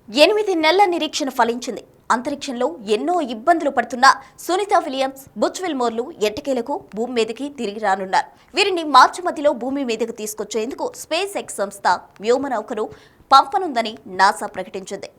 8 నెలల నిరీక్షణ ఫలించింది. అంతరిక్షంలో ఎన్నో ఇబ్బందులు పడుతున్న సునీత విలియమ్స్, బుచ్ విల్మోర్లు ఎట్టకేలకు భూమి మీదకి తిరిగి రానున్నారు. వీరిని మార్చి మధ్యలో భూమి మీదకి తీసుకొచ్చేందుకు స్పేస్ ఎక్స్ సంస్థ వ్యోమనౌకను పంపనుందని నాసా ప్రకటించింది.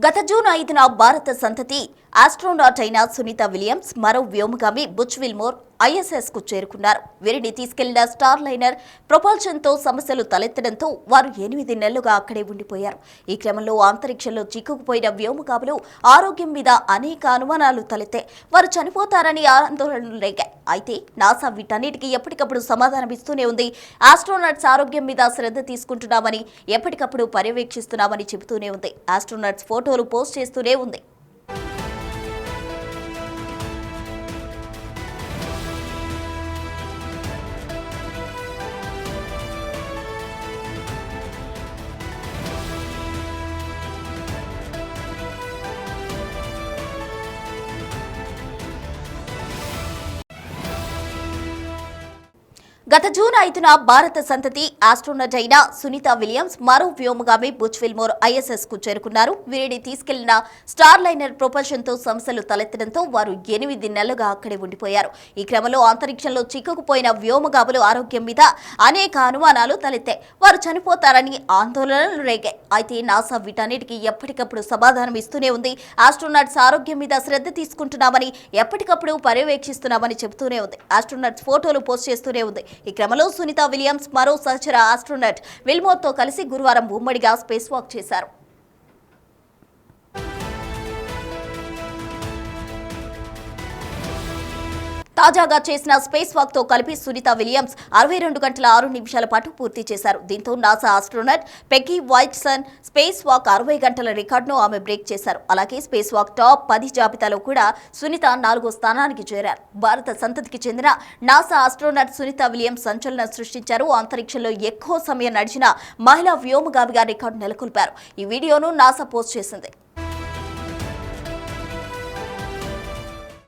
గత జూన్ 5న భారత సంతతి ఆస్ట్రోనాట్ అయిన సునీత విలియమ్స్, మరో వ్యోమగామి బుచ్ విల్మోర్ ISS కు చేరుకున్నారు. వీరిని తీసుకెళ్లిన స్టార్ లైనర్ ప్రొపల్షన్ తో సమస్యలు తలెత్తడంతో వారు 8 నెలలుగా అక్కడే ఉండిపోయారు. ఈ క్రమంలో అంతరిక్షంలో చిక్కుకుపోయిన వ్యోమగాములు ఆరోగ్యం మీద అనేక అనుమానాలు తలెత్తాయి. వారు చనిపోతారని ఆందోళనలు రేగాయి. అయితే నాసా వీటన్నిటికీ ఎప్పటికప్పుడు సమాధానమిస్తూనే ఉంది. ఆస్ట్రోనాట్స్ ఆరోగ్యం మీద శ్రద్ధ తీసుకుంటున్నామని, ఎప్పటికప్పుడు పర్యవేక్షిస్తున్నామని చెబుతూనే ఉంది. ఆస్ట్రోనాట్స్ ఫోటోలు పోస్ట్ చేస్తూనే ఉంది. గత జూన్ 5న భారత సంతతి ఆస్ట్రోనట్ అయిన సునీత విలియమ్స్, మరో వ్యోమగామి బుచ్ విల్మోర్ ISS కు చేరుకున్నారు. వీరిని తీసుకెళ్లిన స్టార్ లైనర్ ప్రొపల్షన్ తో సమస్యలు తలెత్తడంతో వారు 8 నెలలుగా అక్కడే ఉండిపోయారు. ఈ క్రమంలో అంతరిక్షంలో చిక్కుకుపోయిన వ్యోమగాములు ఆరోగ్యం మీద అనేక అనుమానాలు తలెత్తాయి. వారు చనిపోతారని ఆందోళనలు రేగాయి. అయితే నాసా వీటన్నిటికీ ఎప్పటికప్పుడు సమాధానం ఇస్తూనే ఉంది. ఆస్ట్రోనాట్స్ ఆరోగ్యం మీద శ్రద్ధ తీసుకుంటున్నామని, ఎప్పటికప్పుడు పర్యవేక్షిస్తున్నామని చెబుతూనే ఉంది. ఆస్ట్రోనాట్స్ ఫోటోలు పోస్ట్ చేస్తూనే ఉంది. ఈ క్రమంలో సునీత విలియమ్స్ మరో సహచర ఆస్ట్రోనట్ విల్మోర్ తో కలిసి గురువారం ఉమ్మడిగా స్పేస్ వాక్ చేశారు. తాజాగా చేసిన స్పేస్ వాక్ తో కలిపి సునీత విలియమ్స్ 62 గంటల 6 నిమిషాల పాటు పూర్తి చేశారు. దీంతో NASA astronaut Peggy Watson space walk 60 గంటల రికార్డును ఆమె బ్రేక్ చేశారు. అలాగే స్పేస్ వాక్ టాప్ 10 జాబితాలో కూడా సునీత 4వ స్థానానికి చేరారు. భారత సంతతికి చెందిన నాసా ఆస్ట్రోనట్ సునీత విలియమ్స్ సంచలనం సృష్టించారు. అంతరిక్షంలో ఎక్కువ సమయం నడిచిన మహిళా వ్యోమగామిగా రికార్డు నెలకొల్పారు. ఈ వీడియోను నాసా పోస్ట్ చేసింది.